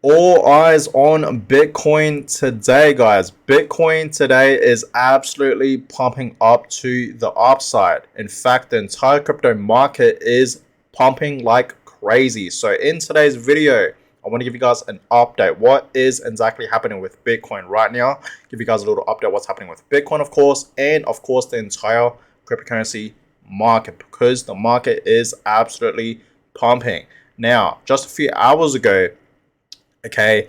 All eyes on Bitcoin today, guys. Bitcoin today is absolutely pumping up to the upside. In fact, the entire crypto market is pumping like crazy. So, in today's video, I want to give you guys an update. What is exactly happening with Bitcoin right now? Give you guys a little update what's happening with Bitcoin, of course, and of course, the entire cryptocurrency market because the market is absolutely pumping. Now, just a few hours ago, okay,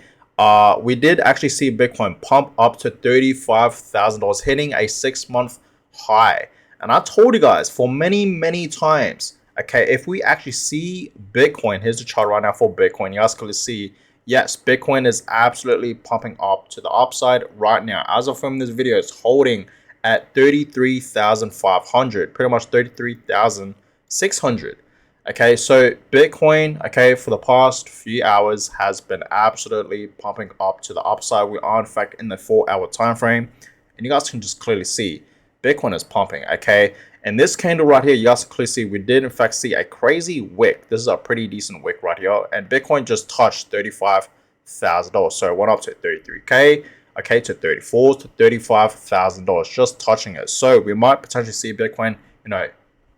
we did actually see Bitcoin pump up to $35,000, hitting a 6 month high. And I told you guys for many times, okay, if we actually see Bitcoin, here's the chart right now for Bitcoin. You guys can see, yes, Bitcoin is absolutely pumping up to the upside right now. As of filming this video, it's holding at 33,500, pretty much 33,600. Okay, so Bitcoin, okay, for the past few hours has been absolutely pumping up to the upside. We are in fact in the 4 hour time frame, and you guys can just clearly see Bitcoin is pumping. Okay, and this candle right here, you guys can clearly see we did in fact see a crazy wick. This is a pretty decent wick right here, and Bitcoin just touched $35,000. So it went up to 33K, okay, to 34 to $35,000, just touching it. So we might potentially see Bitcoin,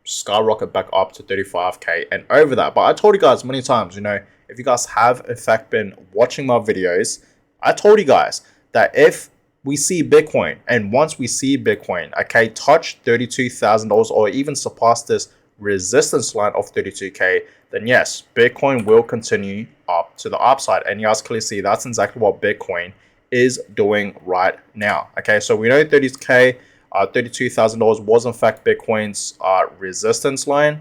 skyrocket back up to 35K and over that. But I told you guys many times, if you guys have in fact been watching my videos, I told you guys that if we see Bitcoin, and once we see Bitcoin, okay, touch $32,000 or even surpass this resistance line of 32K, then yes, Bitcoin will continue up to the upside. And you guys clearly see that's exactly what Bitcoin is doing right now. Okay, so we know 30K, $32,000 was in fact Bitcoin's resistance line.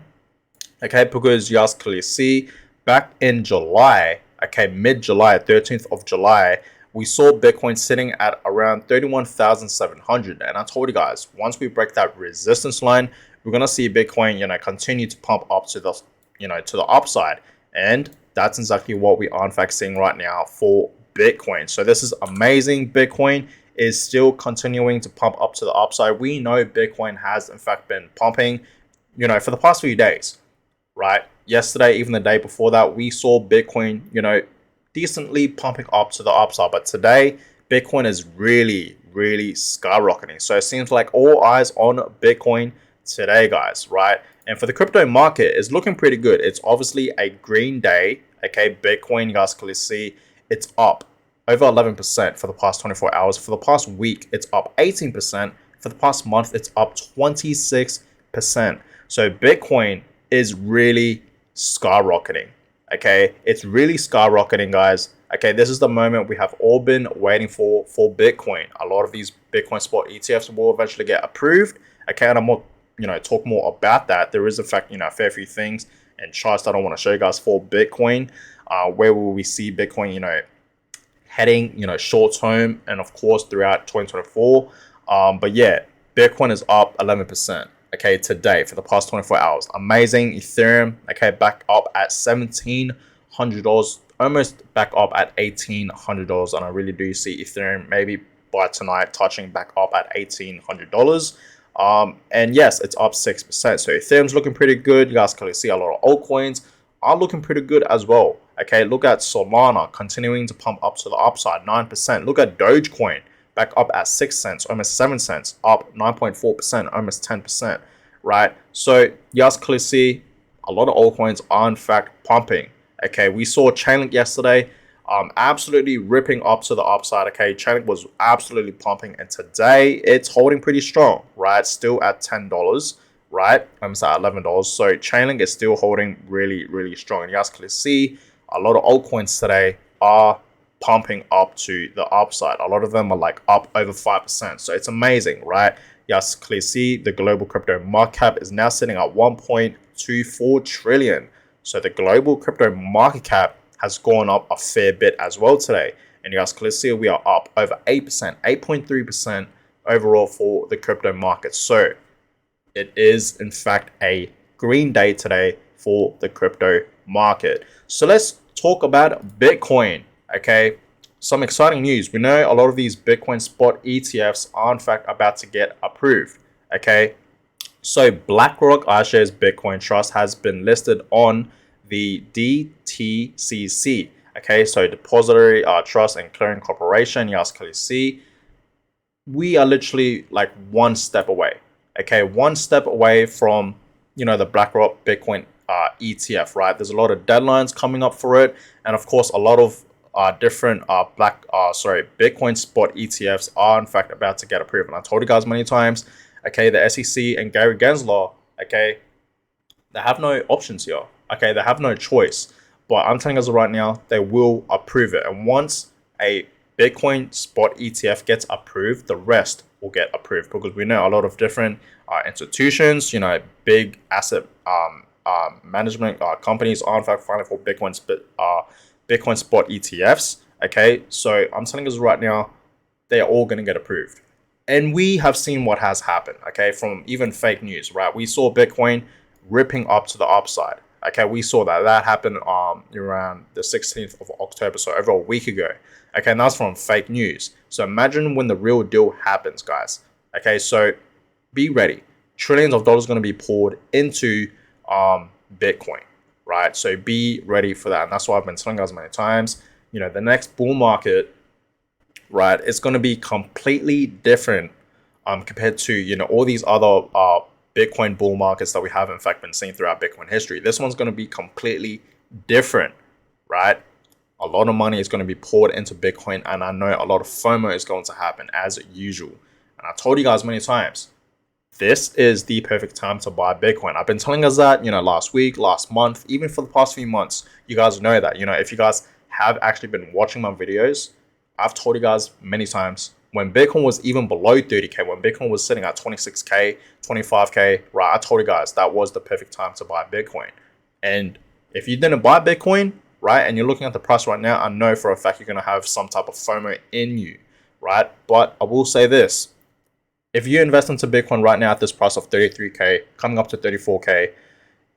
Okay, because you guys clearly see back in July, okay, mid-July, 13th of July, we saw Bitcoin sitting at around 31,700. And I told you guys, once we break that resistance line, we're gonna see Bitcoin, continue to pump up to the, to the upside. And that's exactly what we are in fact seeing right now for Bitcoin. So this is amazing. Bitcoin is still continuing to pump up to the upside. We know Bitcoin has in fact been pumping, for the past few days, right? Yesterday, even the day before that, we saw Bitcoin, decently pumping up to the upside. But today, Bitcoin is really skyrocketing. So it seems like all eyes on Bitcoin today, guys, right? And for the crypto market, it's looking pretty good. It's obviously a green day. Okay, Bitcoin, you guys can see it's up over 11% for the past 24 hours. For the past week, it's up 18%. For the past month, it's up 26%. So Bitcoin is really skyrocketing. Okay, it's really skyrocketing, guys. Okay, this is the moment we have all been waiting for Bitcoin. A lot of these Bitcoin spot ETFs will eventually get approved. Okay, and I'm more, talk more about that. There is in fact, a fair few things and charts that I want to show you guys for Bitcoin. Where will we see Bitcoin, heading, short term, and of course throughout 2024. But yeah, Bitcoin is up 11%. Okay, today for the past 24 hours. Amazing. Ethereum, okay, back up at $1,700, almost back up at $1,800. And I really do see Ethereum maybe by tonight touching back up at $1,800. And yes, it's up 6%. So Ethereum's looking pretty good. You guys can see a lot of altcoins are looking pretty good as well. Okay, look at Solana continuing to pump up to the upside, 9%. Look at Dogecoin back up at 6 cents, almost 7 cents, up 9.4%, almost 10%, right? So you guys clearly see a lot of altcoins are in fact pumping. Okay, we saw Chainlink yesterday, absolutely ripping up to the upside. Okay, Chainlink was absolutely pumping, and today it's holding pretty strong, right? Still at $10, right? I'm at $11. So Chainlink is still holding really strong. And you guys can see a lot of altcoins today are pumping up to the upside. A lot of them are like up over 5%. So it's amazing, right? You guys clearly see the global crypto market cap is now sitting at 1.24 trillion. So the global crypto market cap has gone up a fair bit as well today. And you guys clearly see we are up over 8%, 8.3% overall for the crypto market. So it is in fact a green day today for the crypto market. So let's talk about Bitcoin. Okay, some exciting news. We know a lot of these Bitcoin spot ETFs are in fact about to get approved. Okay, so BlackRock iShares Bitcoin Trust has been listed on the DTCC Okay, so Depository Trust and Clearing Corporation, you guys clearly see, we are literally like one step away. Okay, one step away from the BlackRock Bitcoin ETF, right? There's a lot of deadlines coming up for it, and of course, a lot of different Bitcoin spot ETFs are in fact about to get approved. And I told you guys many times, okay, the SEC and Gary Gensler, okay, they have no options here. Okay, they have no choice. But I'm telling you guys right now, they will approve it. And once a Bitcoin spot ETF gets approved, the rest will get approved, because we know a lot of different institutions, big asset management companies are in fact filing for Bitcoin spot ETFs. Okay, so I'm telling you right now, they are all going to get approved. And we have seen what has happened, okay, from even fake news, right? We saw Bitcoin ripping up to the upside. Okay, we saw that happened around the 16th of October, so over a week ago. Okay, and that's from fake news. So imagine when the real deal happens, guys. Okay, so be ready. Trillions of dollars going to be poured into Bitcoin, right? So be ready for that. And that's why I've been telling you guys many times, the next bull market, right, it's going to be completely different compared to, all these other Bitcoin bull markets that we have in fact been seeing throughout Bitcoin history. This one's going to be completely different, right? A lot of money is going to be poured into Bitcoin, and I know a lot of FOMO is going to happen as usual. And I told you guys many times, this is the perfect time to buy Bitcoin. I've been telling us that, last week, last month, even for the past few months. You guys know that, if you guys have actually been watching my videos, I've told you guys many times, when Bitcoin was even below 30K, when Bitcoin was sitting at 26K, 25K, right, I told you guys that was the perfect time to buy Bitcoin. And if you didn't buy Bitcoin, right, and you're looking at the price right now, I know for a fact you're going to have some type of FOMO in you, right? But I will say this. If you invest into Bitcoin right now at this price of 33K, coming up to 34K,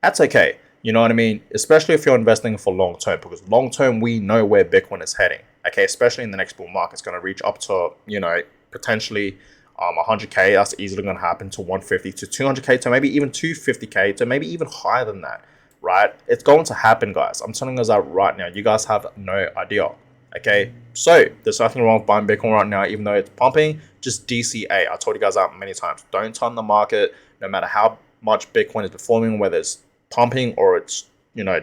that's okay. You know what I mean? Especially if you're investing for long term, because long term, we know where Bitcoin is heading. Okay, especially in the next bull market, it's going to reach up to, potentially 100K. That's easily going to happen to 150 to 200K to maybe even 250K to maybe even higher than that, right? It's going to happen, guys. I'm telling you guys that right now. You guys have no idea. Okay, so there's nothing wrong with buying Bitcoin right now, even though it's pumping. Just DCA. I told you guys that many times. Don't time the market, no matter how much Bitcoin is performing, whether it's pumping or it's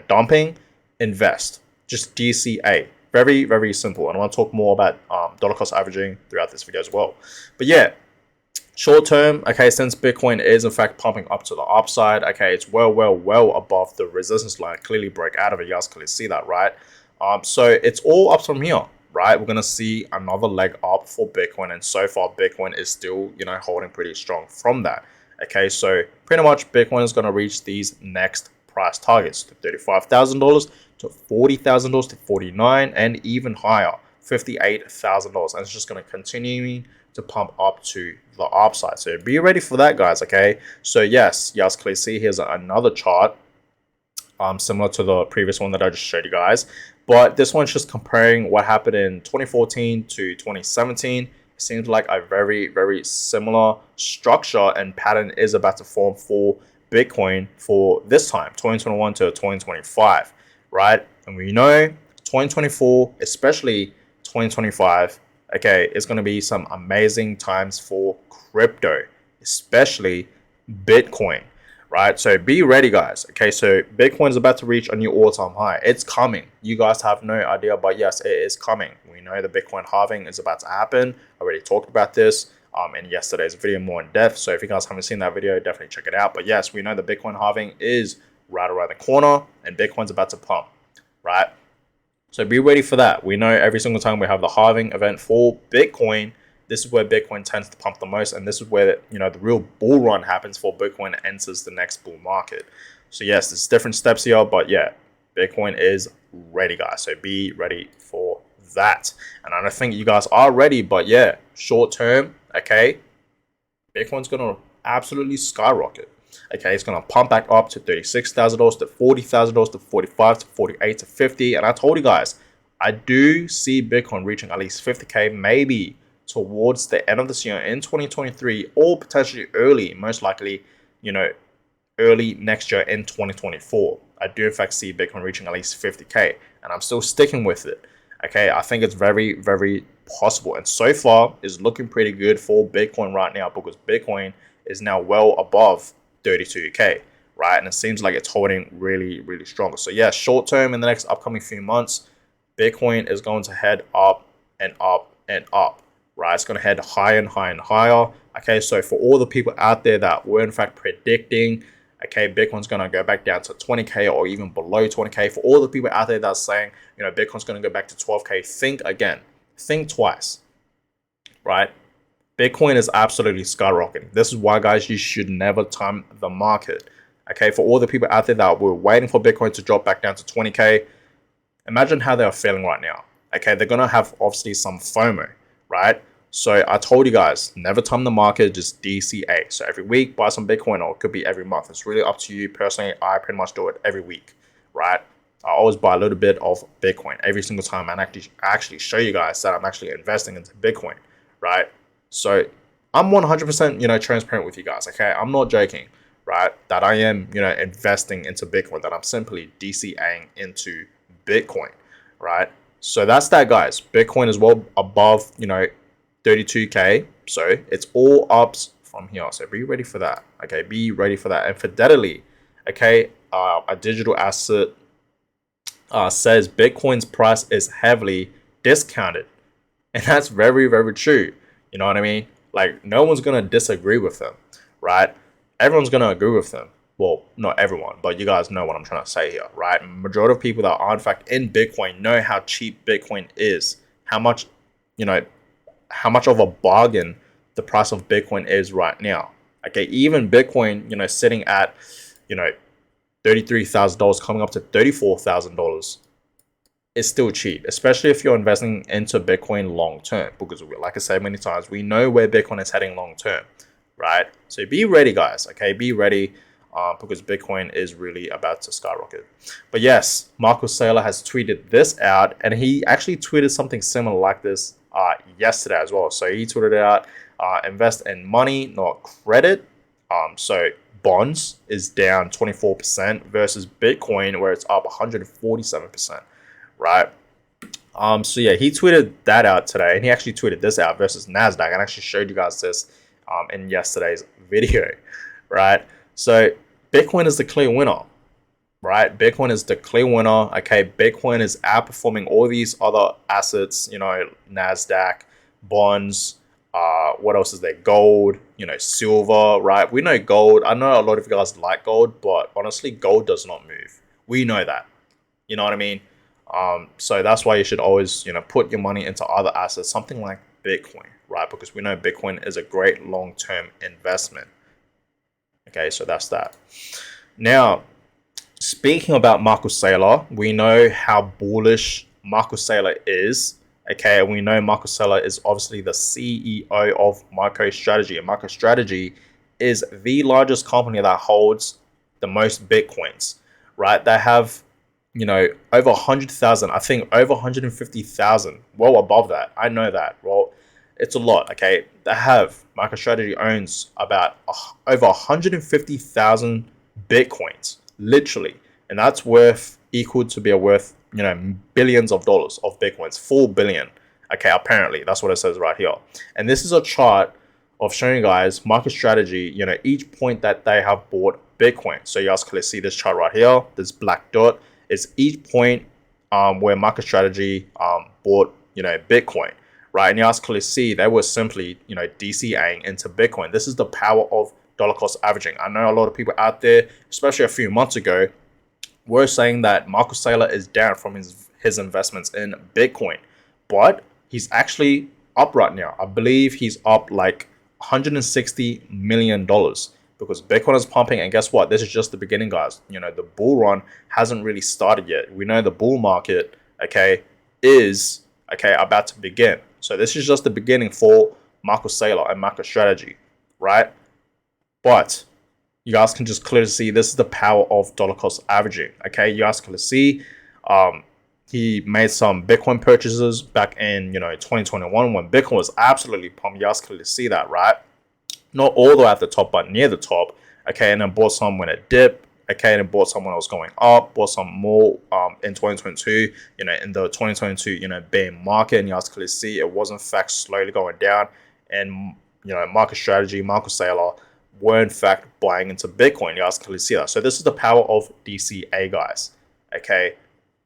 dumping. Invest. Just DCA. Very, very simple. And I want to talk more about dollar cost averaging throughout this video as well. But yeah, short term, okay, since Bitcoin is in fact pumping up to the upside, okay, it's well above the resistance line. Clearly broke out of it. You guys clearly see that, right? So it's all up from here, right? We're gonna see another leg up for Bitcoin, and so far Bitcoin is still, holding pretty strong from that. Okay, so pretty much Bitcoin is gonna reach these next price targets to $35,000 to $40,000 to $49,000 and even higher, $58,000, and it's just gonna continue to pump up to the upside. So be ready for that, guys. Okay, so yes, you guys clearly see here's another chart. Similar to the previous one that I just showed you guys. But this one's just comparing what happened in 2014 to 2017. It seems like a very, very similar structure and pattern is about to form for Bitcoin for this time, 2021 to 2025, right? And we know 2024, especially 2025, okay, it's going to be some amazing times for crypto, especially Bitcoin. Right, so be ready, guys. Okay, so Bitcoin is about to reach a new all-time high. It's coming. You guys have no idea, but yes, it is coming. We know the Bitcoin halving is about to happen. I already talked about this in yesterday's video more in depth. So if you guys haven't seen that video, definitely check it out. But yes, we know the Bitcoin halving is right around the corner, and Bitcoin's about to pump. Right, so be ready for that. We know every single time we have the halving event for Bitcoin, this is where Bitcoin tends to pump the most, and this is where the real bull run happens for Bitcoin enters the next bull market. So yes, there's different steps here, but yeah, Bitcoin is ready, guys. So be ready for that. And I don't think you guys are ready, but yeah, short term, okay, Bitcoin's gonna absolutely skyrocket. Okay, it's gonna pump back up to $36,000 to $40,000 to $45,000 to $48,000 to $50,000. And I told you guys, I do see Bitcoin reaching at least 50K, maybe towards the end of this year in 2023, or potentially early, most likely, early next year in 2024. I do in fact see Bitcoin reaching at least 50K. and I'm still sticking with it. Okay, I think it's very, very possible, and so far is looking pretty good for Bitcoin right now, because Bitcoin is now well above 32k, right? And it seems like it's holding really, really strong. So yeah, short term, in the next upcoming few months, Bitcoin is going to head up and up and up, right? It's going to head higher and higher and higher. Okay, so for all the people out there that were in fact predicting, okay, Bitcoin's going to go back down to 20k or even below 20k, for all the people out there that's saying, you know, Bitcoin's going to go back to 12k, think again, think twice, right? Bitcoin is absolutely skyrocketing. This is why, guys, you should never time the market. Okay, for all the people out there that were waiting for Bitcoin to drop back down to 20k, imagine how they are feeling right now. Okay, they're gonna have obviously some FOMO, right? So I told you guys, never time the market, just DCA. So every week, buy some Bitcoin, or it could be every month. It's really up to you. Personally, I pretty much do it every week, right? I always buy a little bit of Bitcoin every single time, and actually show you guys that I'm actually investing into Bitcoin, right? So I'm 100%, you know, transparent with you guys. Okay, I'm not joking, right? That I am, you know, investing into Bitcoin. That I'm simply DCAing into Bitcoin, right? So that's that, guys. Bitcoin is well above, you know, 32k. So it's all ups from here. So be ready for that. Okay, be ready for that. And Fidelity, okay, a digital asset, says Bitcoin's price is heavily discounted, and that's very, very true. You know what I mean? Like, no one's gonna disagree with them, right? Everyone's gonna agree with them. Well, not everyone, but you guys know what I'm trying to say here, right? Majority of people that are in fact in Bitcoin know how cheap Bitcoin is, how much, you know, how much of a bargain the price of Bitcoin is right now. Okay, even Bitcoin, you know, sitting at, you know, $33,000, coming up to $34,000, is still cheap, especially if you're investing into Bitcoin long term. Because, like I say many times, we know where Bitcoin is heading long term, right? So be ready, guys. Okay, be ready, because Bitcoin is really about to skyrocket. But yes, Marcus Saylor has tweeted this out, and he actually tweeted something similar like this yesterday as well. So he tweeted out, invest in money, not credit. So bonds is down 24% versus Bitcoin, where it's up 147%, right? So yeah, he tweeted that out today, and he actually tweeted this out versus Nasdaq, and I actually showed you guys this in yesterday's video, right? So Bitcoin is the clear winner, right? Bitcoin is the clear winner. Okay, Bitcoin is outperforming all these other assets, you know, Nasdaq, bonds. What else is there? Gold, you know, silver, right? We know gold. I know a lot of you guys like gold, but honestly, gold does not move. We know that. You know what I mean? So that's why you should always, you know, put your money into other assets, something like Bitcoin, right? Because we know Bitcoin is a great long-term investment. Okay, so that's that. Now, speaking about Marcus Saylor, we know how bullish Marcus Saylor is. Okay, and we know Marcus Saylor is obviously the CEO of MicroStrategy, and MicroStrategy is the largest company that holds the most Bitcoins, right? They have, you know, over 100,000, I think over 150,000, well above that. I know that. Well, it's a lot, okay? They have, MicroStrategy owns about over 150,000 Bitcoins, literally. And that's equal to be worth, you know, billions of dollars of Bitcoins, 4 billion. Okay, apparently, that's what it says right here. And this is a chart of showing you guys MicroStrategy, you know, each point that they have bought Bitcoin. So you guys can see this chart right here, this black dot is each point where MicroStrategy bought, you know, Bitcoin, right? And you guys clearly see they were simply, you know, DCAing into Bitcoin. This is the power of dollar cost averaging. I know a lot of people out there, especially a few months ago, were saying that Marcus Saylor is down from his investments in Bitcoin, but he's actually up right now. I believe he's up like $160 million, because Bitcoin is pumping. And guess what? This is just the beginning, guys. You know, the bull run hasn't really started yet. We know the bull market, okay, is, okay, about to begin. So this is just the beginning for Marcus Saylor and MicroStrategy, right? But you guys can just clearly see this is the power of dollar cost averaging. Okay, you guys can see he made some Bitcoin purchases back in, you know, 2021 when Bitcoin was absolutely pumped. You guys can see that, right? Not all the way at the top, but near the top. Okay, and then bought some when it dipped. okay, and bought some when it was going up, bought some more in 2022, in the 2022, bear market, and you guys clearly see it was in fact slowly going down, and MicroStrategy, Michael Saylor were in fact buying into Bitcoin. You guys clearly see that. So this is the power of DCA, guys. Okay,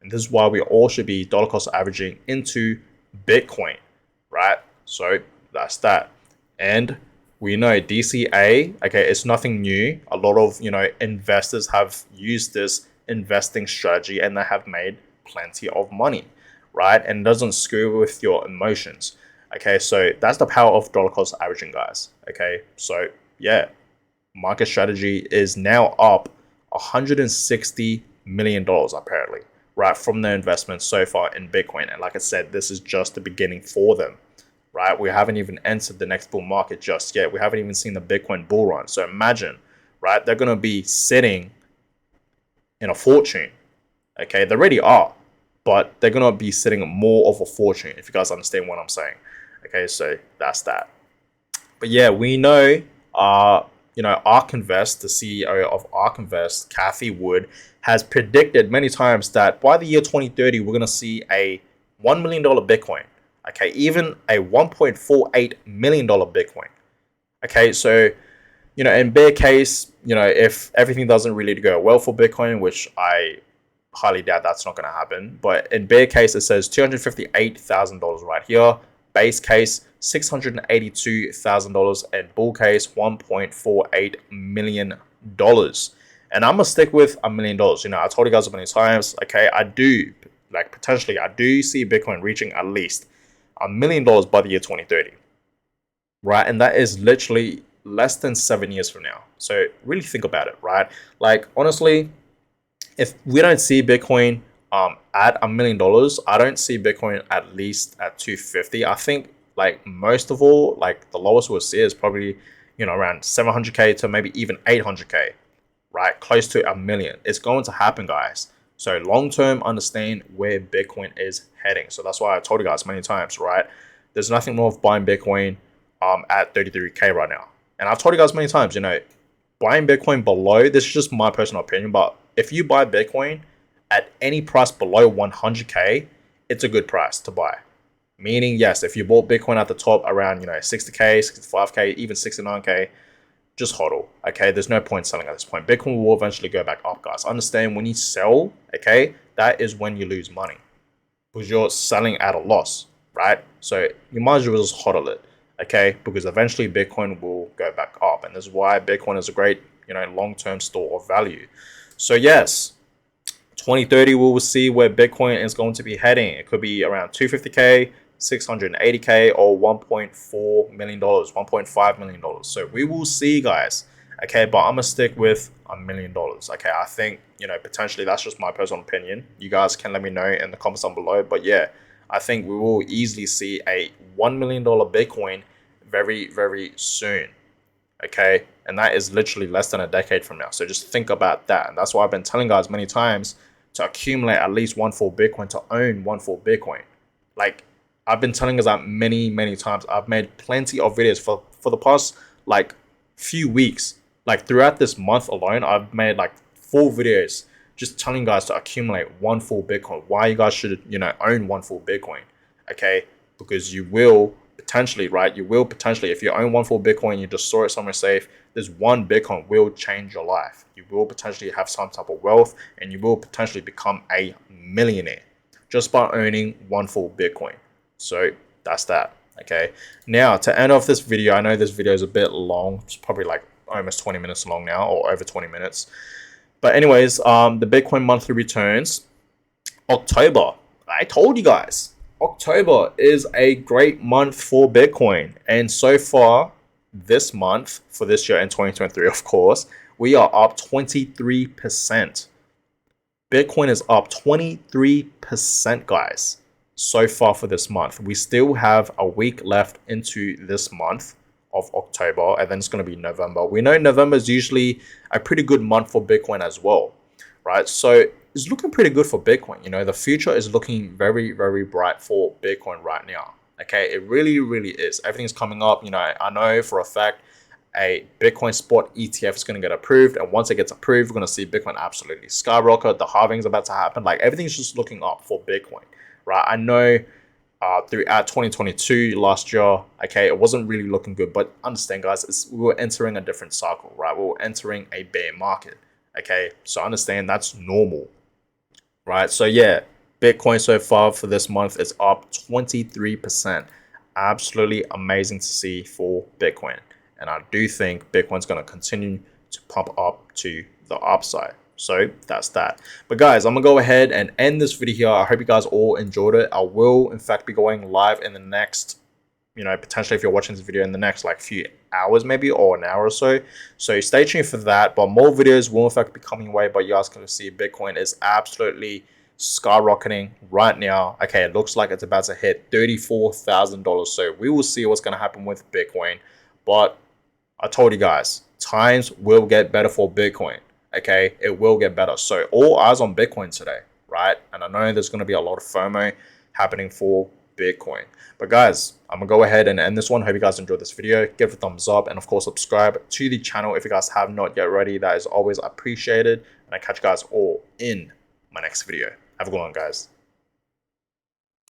and this is why we all should be dollar cost averaging into Bitcoin, right? So that's that. And we know DCA, okay, it's nothing new. A lot of investors have used this investing strategy and they have made plenty of money, right? And it doesn't screw with your emotions. Okay, so that's the power of dollar cost averaging, guys. Okay, so yeah, MicroStrategy is now up $160 million apparently, right, from their investment so far in Bitcoin. And like I said, this is just the beginning for them, right? We haven't even entered the next bull market just yet. We haven't even seen the Bitcoin bull run. So imagine, right, they're going to be sitting in a fortune. Okay, they already are, but they're going to be sitting more of a fortune, if you guys understand what I'm saying. Okay, so that's that. But yeah, we know, ARK Invest, the CEO of ARK Invest, Cathie Wood, has predicted many times that by the year 2030, we're going to see a $1 million Bitcoin. Okay, even a $1.48 million Bitcoin. Okay, so, in bear case, if everything doesn't really go well for Bitcoin, which I highly doubt that's not going to happen, but in bear case, it says $258,000 right here. Base case, $682,000, and bull case, $1.48 million. And I'm gonna stick with $1 million. I told you guys many times, okay, I do see Bitcoin reaching at least $1 million by the year 2030, right? And that is literally less than 7 years from now. So really think about it, right? Like, honestly, if we don't see Bitcoin at $1 million, I don't see Bitcoin at least at 250. I think, like, most of all, like, the lowest we'll see is probably around 700k to maybe even 800k, right? Close to $1 million. It's going to happen, guys. So long term, understand where Bitcoin is heading. So that's why I told you guys many times, right? There's nothing more of buying Bitcoin at 33k right now. And I've told you guys many times, buying Bitcoin below, this is just my personal opinion, but if you buy Bitcoin at any price below 100k, it's a good price to buy. Meaning, yes, if you bought Bitcoin at the top around 60k, 65k, even 69k, just hodl. Okay, there's no point selling at this point. Bitcoin will eventually go back up, guys. Understand, when you sell, okay, that is when you lose money because you're selling at a loss, right? So you might as well just hodl it, okay, because eventually Bitcoin will go back up, and this is why Bitcoin is a great long-term store of value. So yes, 2030 we will see where Bitcoin is going to be heading. It could be around 250k, 680k, or $1.4 million, $1.5 million. So we will see, guys. Okay, but I'm gonna stick with $1 million. Okay, I think potentially, that's just my personal opinion. You guys can let me know in the comments down below. But yeah, I think we will easily see a $1 million Bitcoin very, very soon. Okay, and that is literally less than a decade from now. So just think about that. And that's why I've been telling guys many times to accumulate at least one full Bitcoin, to own one full Bitcoin. Like, I've been telling us that many, many times. I've made plenty of videos for the past like few weeks. Like throughout this month alone, I've made like 4 videos just telling guys to accumulate one full Bitcoin. Why you guys should own one full Bitcoin. Okay, because you will potentially, right? You will potentially, if you own one full Bitcoin, you just store it somewhere safe, this one Bitcoin will change your life. You will potentially have some type of wealth, and you will potentially become a millionaire just by owning one full Bitcoin. So that's that. Okay, now to end off this video, I know this video is a bit long. It's probably like almost 20 minutes long now, or over 20 minutes. But anyways, the Bitcoin monthly returns, October. I told you guys, October is a great month for Bitcoin. And so far, this month, for this year in 2023, of course, we are up 23%. Bitcoin is up 23%, guys, so far for this month. We still have a week left into this month of October, and then it's going to be November. We know November is usually a pretty good month for Bitcoin as well, right? So it's looking pretty good for Bitcoin. The future is looking very, very bright for Bitcoin right now. Okay, it really, really is. Everything's coming up. I know for a fact a Bitcoin spot ETF is going to get approved. And once it gets approved, we're going to see Bitcoin absolutely skyrocket. The halving is about to happen. Like everything's just looking up for Bitcoin, right? I know throughout 2022 last year, okay, it wasn't really looking good, but understand guys, we were entering a different cycle, right? We were entering a bear market, okay? So understand that's normal, right? So yeah, Bitcoin so far for this month is up 23%. Absolutely amazing to see for Bitcoin. And I do think Bitcoin's going to continue to pump up to the upside. So that's that. But guys, I'm going to go ahead and end this video here. I hope you guys all enjoyed it. I will, in fact, be going live in the next, potentially if you're watching this video in the next like few hours maybe, or an hour or so. So stay tuned for that. But more videos will in fact be coming away. But you guys can see Bitcoin is absolutely skyrocketing right now. Okay, it looks like it's about to hit $34,000. So we will see what's going to happen with Bitcoin. But I told you guys, times will get better for Bitcoin. Okay, it will get better. So all eyes on Bitcoin today, right? And I know there's going to be a lot of FOMO happening for Bitcoin. But guys, I'm going to go ahead and end this one. Hope you guys enjoyed this video. Give it a thumbs up. And of course, subscribe to the channel if you guys have not yet already. That is always appreciated. And I catch you guys all in my next video. Have a good one, guys.